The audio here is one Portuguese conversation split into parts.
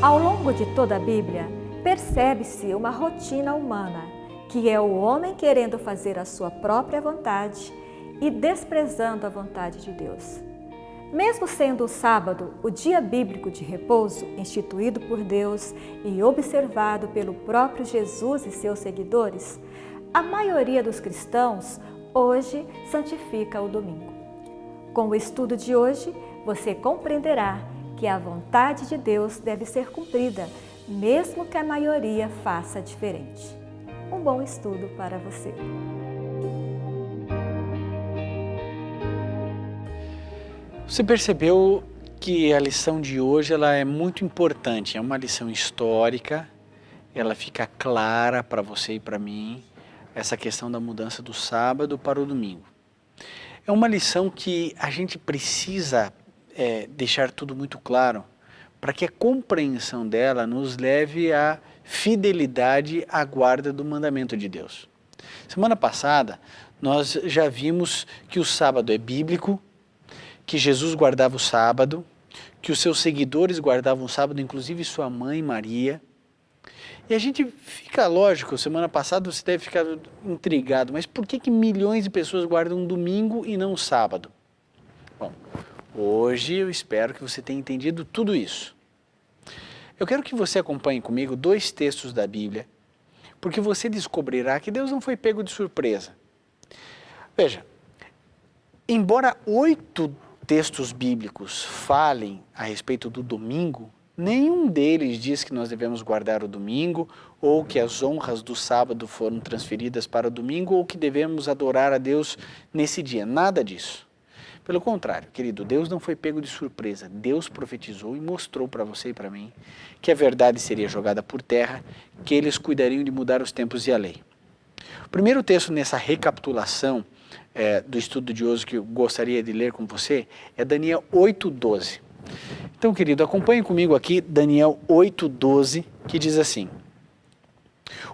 Ao longo de toda a Bíblia, percebe-se uma rotina humana, que é o homem querendo fazer a sua própria vontade e desprezando a vontade de Deus. Mesmo sendo o sábado o dia bíblico de repouso instituído por Deus e observado pelo próprio Jesus e seus seguidores, a maioria dos cristãos hoje santifica o domingo. Com o estudo de hoje, você compreenderá que a vontade de Deus deve ser cumprida, mesmo que a maioria faça diferente. Um bom estudo para você. Você percebeu que a lição de hoje ela é muito importante, é uma lição histórica, ela fica clara para você e para mim, essa questão da mudança do sábado para o domingo. É uma lição que a gente precisa deixar tudo muito claro, para que a compreensão dela nos leve à fidelidade à guarda do mandamento de Deus. Semana passada, nós já vimos que o sábado é bíblico, que Jesus guardava o sábado, que os seus seguidores guardavam o sábado, inclusive sua mãe Maria. E a gente fica, lógico, semana passada você deve ficar intrigado, mas por que milhões de pessoas guardam um domingo e não o sábado? Bom, hoje eu espero que você tenha entendido tudo isso. Eu quero que você acompanhe comigo 2 textos da Bíblia, porque você descobrirá que Deus não foi pego de surpresa. Veja, embora 8 textos bíblicos falem a respeito do domingo, nenhum deles diz que nós devemos guardar o domingo, ou que as honras do sábado foram transferidas para o domingo, ou que devemos adorar a Deus nesse dia. Nada disso. Pelo contrário, querido, Deus não foi pego de surpresa. Deus profetizou e mostrou para você e para mim que a verdade seria jogada por terra, que eles cuidariam de mudar os tempos e a lei. O primeiro texto nessa recapitulação do estudo de hoje que eu gostaria de ler com você é Daniel 8:12. Então, querido, acompanhe comigo aqui Daniel 8:12, que diz assim: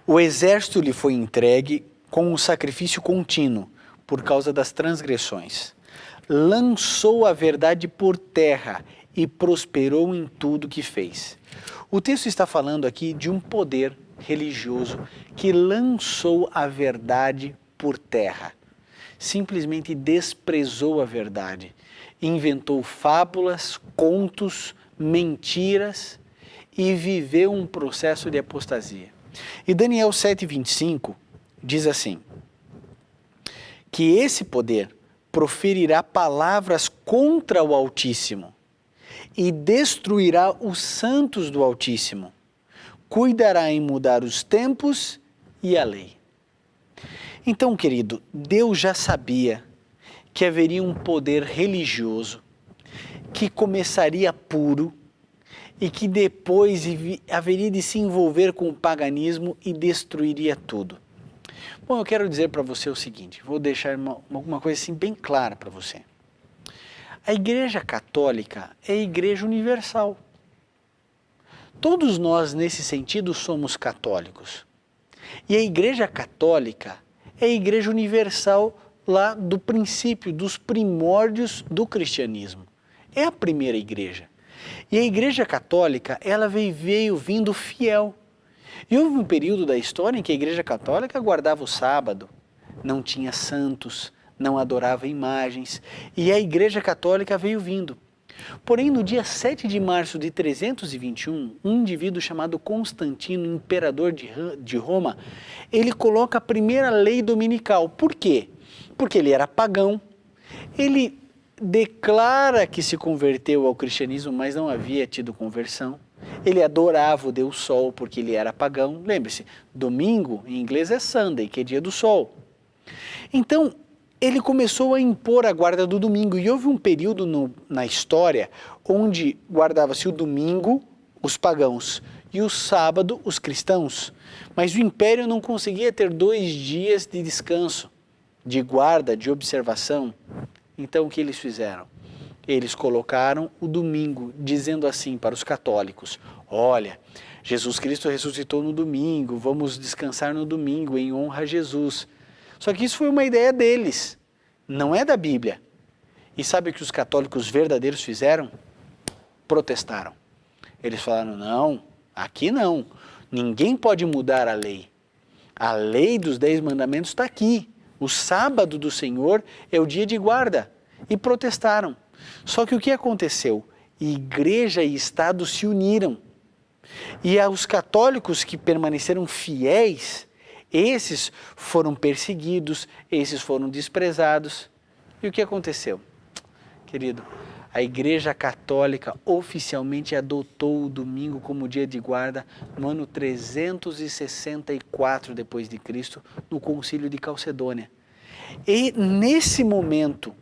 O exército lhe foi entregue com um sacrifício contínuo por causa das transgressões. Lançou a verdade por terra e prosperou em tudo que fez. O texto está falando aqui de um poder religioso que lançou a verdade por terra. Simplesmente desprezou a verdade. Inventou fábulas, contos, mentiras e viveu um processo de apostasia. E Daniel 7:25 diz assim, que esse poder proferirá palavras contra o Altíssimo e destruirá os santos do Altíssimo. Cuidará em mudar os tempos e a lei. Então, querido, Deus já sabia que haveria um poder religioso que começaria puro e que depois haveria de se envolver com o paganismo e destruiria tudo. Bom, eu quero dizer para você o seguinte, vou deixar alguma coisa assim bem clara para você. A Igreja Católica é a Igreja Universal. Todos nós, nesse sentido, somos católicos. E a Igreja Católica é a Igreja Universal lá do princípio, dos primórdios do cristianismo. É a primeira igreja. E a Igreja Católica, ela veio vindo fiel. E houve um período da história em que a Igreja Católica guardava o sábado, não tinha santos, não adorava imagens, e a Igreja Católica veio vindo. Porém, no dia 7 de março de 321, um indivíduo chamado Constantino, imperador de Roma, ele coloca a primeira lei dominical. Por quê? Porque ele era pagão, ele declara que se converteu ao cristianismo, mas não havia tido conversão. Ele adorava o Deus Sol porque ele era pagão. Lembre-se, domingo em inglês é Sunday, que é dia do sol. Então, ele começou a impor a guarda do domingo e houve um período na história onde guardava-se o domingo, os pagãos, e o sábado os cristãos. Mas o império não conseguia ter 2 dias de descanso, de guarda, de observação. Então o que eles fizeram? Eles colocaram o domingo, dizendo assim para os católicos: olha, Jesus Cristo ressuscitou no domingo, vamos descansar no domingo em honra a Jesus. Só que isso foi uma ideia deles, não é da Bíblia. E sabe o que os católicos verdadeiros fizeram? Protestaram. Eles falaram: não, aqui não, ninguém pode mudar a lei. A lei dos 10 mandamentos está aqui. O sábado do Senhor é o dia de guarda. E protestaram. Só que o que aconteceu? Igreja e Estado se uniram. E aos católicos que permaneceram fiéis, esses foram perseguidos, esses foram desprezados. E o que aconteceu? Querido, a Igreja Católica oficialmente adotou o domingo como dia de guarda no ano 364 depois de Cristo, no Concílio de Calcedônia. E nesse momento,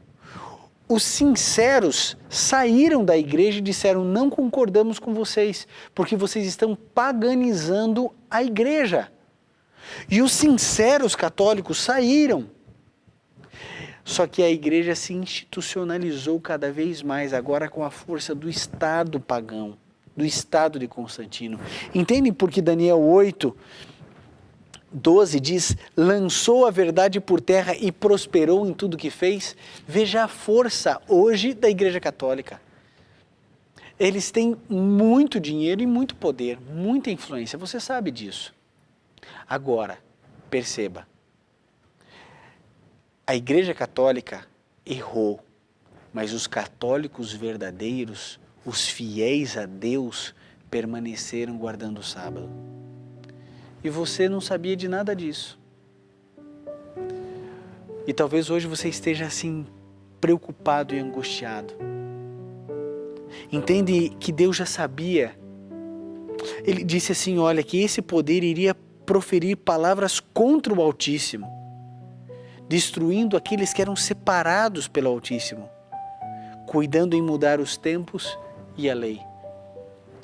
os sinceros saíram da igreja e disseram: não concordamos com vocês, porque vocês estão paganizando a igreja. E os sinceros católicos saíram. Só que a igreja se institucionalizou cada vez mais, agora com a força do Estado pagão, do Estado de Constantino. Entendem por que Daniel 8:12 diz: lançou a verdade por terra e prosperou em tudo que fez? Veja a força hoje da Igreja Católica. Eles têm muito dinheiro e muito poder, muita influência, você sabe disso. Agora, perceba, a Igreja Católica errou, mas os católicos verdadeiros, os fiéis a Deus, permaneceram guardando o sábado. E você não sabia de nada disso. E talvez hoje você esteja assim, preocupado e angustiado. Entende que Deus já sabia. Ele disse assim: olha, que esse poder iria proferir palavras contra o Altíssimo, destruindo aqueles que eram separados pelo Altíssimo, cuidando em mudar os tempos e a lei.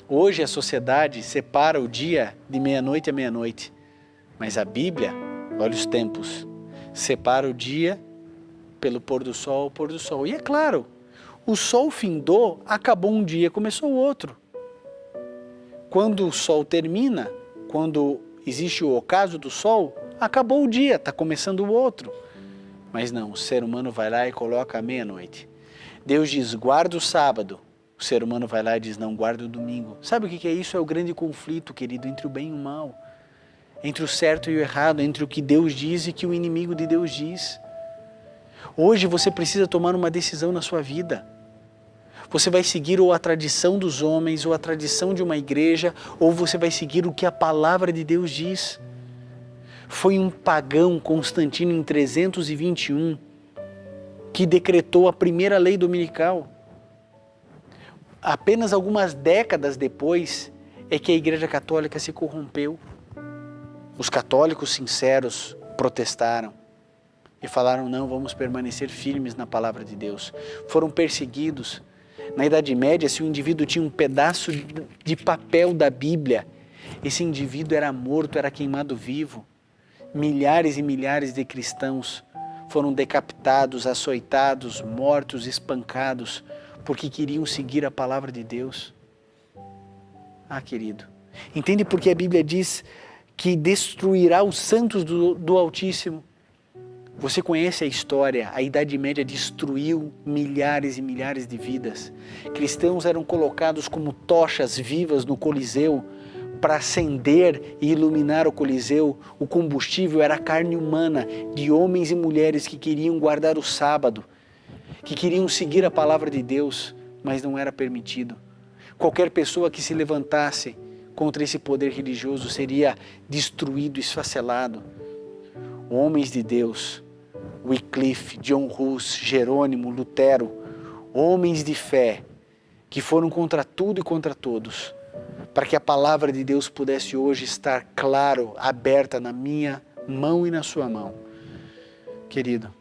Hoje a sociedade separa o dia de meia-noite a meia-noite, mas a Bíblia, olha os tempos, separa o dia pelo pôr do sol ao pôr do sol. E é claro, o sol findou, acabou um dia, começou o outro. Quando o sol termina, quando existe o ocaso do sol, acabou o dia, está começando o outro. Mas não, o ser humano vai lá e coloca a meia-noite. Deus diz: guarda o sábado. O ser humano vai lá e diz: não, guarda o domingo. Sabe o que é isso? É o grande conflito, querido, entre o bem e o mal. Entre o certo e o errado, entre o que Deus diz e o que o inimigo de Deus diz. Hoje você precisa tomar uma decisão na sua vida. Você vai seguir ou a tradição dos homens, ou a tradição de uma igreja, ou você vai seguir o que a palavra de Deus diz. Foi um pagão, Constantino, em 321, que decretou a primeira lei dominical. Apenas algumas décadas depois é que a Igreja Católica se corrompeu. Os católicos sinceros protestaram e falaram: não, vamos permanecer firmes na palavra de Deus. Foram perseguidos. Na Idade Média, se o indivíduo tinha um pedaço de papel da Bíblia, esse indivíduo era morto, era queimado vivo. Milhares e milhares de cristãos foram decapitados, açoitados, mortos, espancados, porque queriam seguir a palavra de Deus. Ah, querido, entende por que a Bíblia diz que destruirá os santos do Altíssimo? Você conhece a história, a Idade Média destruiu milhares e milhares de vidas. Cristãos eram colocados como tochas vivas no Coliseu para acender e iluminar o Coliseu. O combustível era a carne humana de homens e mulheres que queriam guardar o sábado, que queriam seguir a palavra de Deus, mas não era permitido. Qualquer pessoa que se levantasse contra esse poder religioso seria destruído, esfacelado. Homens de Deus, Wycliffe, John Hus, Jerônimo, Lutero, homens de fé que foram contra tudo e contra todos, para que a palavra de Deus pudesse hoje estar claro, aberta na minha mão e na sua mão. Querido,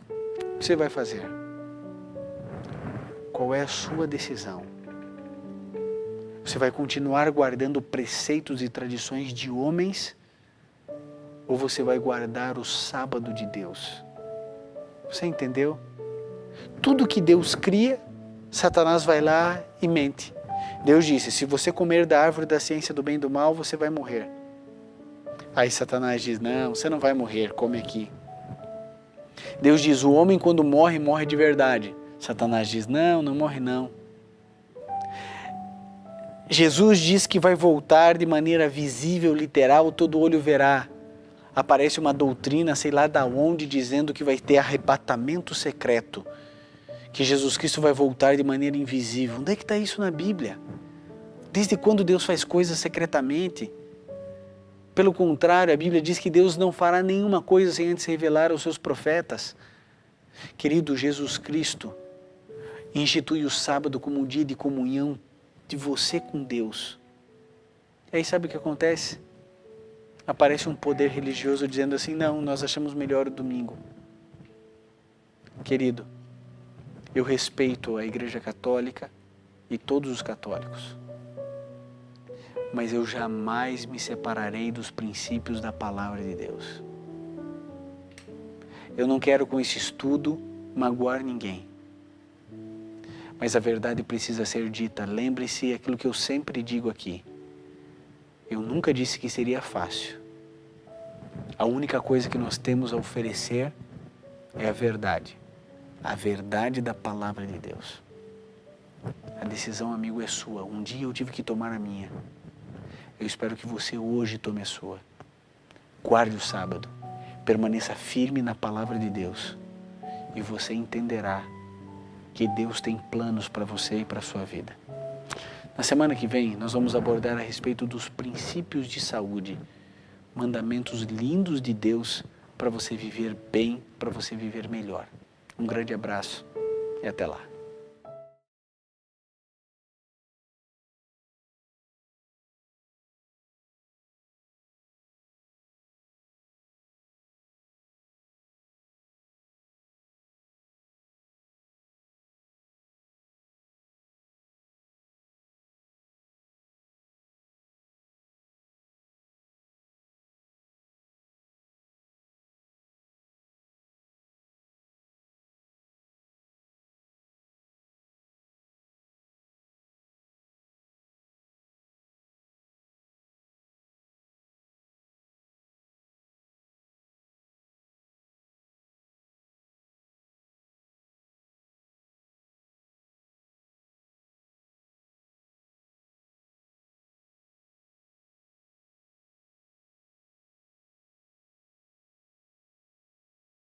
o que você vai fazer? Qual é a sua decisão? Você vai continuar guardando preceitos e tradições de homens ou você vai guardar o sábado de Deus? Você entendeu? Tudo que Deus cria, Satanás vai lá e mente. Deus disse, se você comer da árvore da ciência do bem e do mal, você vai morrer. Aí Satanás diz, não, você não vai morrer, come aqui. Deus diz, o homem quando morre, morre de verdade. Satanás diz, não, não morre não. Jesus diz que vai voltar de maneira visível, literal, todo olho verá. Aparece uma doutrina, sei lá da onde, dizendo que vai ter arrebatamento secreto. Que Jesus Cristo vai voltar de maneira invisível. Onde é que está isso na Bíblia? Desde quando Deus faz coisas secretamente? Pelo contrário, a Bíblia diz que Deus não fará nenhuma coisa sem antes revelar aos seus profetas. Querido, Jesus Cristo institui o sábado como um dia de comunhão de você com Deus. E aí sabe o que acontece? Aparece um poder religioso dizendo assim, não, nós achamos melhor o domingo. Querido, eu respeito a Igreja Católica e todos os católicos, mas eu jamais me separarei dos princípios da Palavra de Deus. Eu não quero com esse estudo magoar ninguém, mas a verdade precisa ser dita. Lembre-se aquilo que eu sempre digo aqui. Eu nunca disse que seria fácil. A única coisa que nós temos a oferecer é a verdade da Palavra de Deus. A decisão, amigo, é sua. Um dia eu tive que tomar a minha. Eu espero que você hoje tome a sua. Guarde o sábado. Permaneça firme na Palavra de Deus. E você entenderá que Deus tem planos para você e para a sua vida. Na semana que vem, nós vamos abordar a respeito dos princípios de saúde. Mandamentos lindos de Deus para você viver bem, para você viver melhor. Um grande abraço e até lá.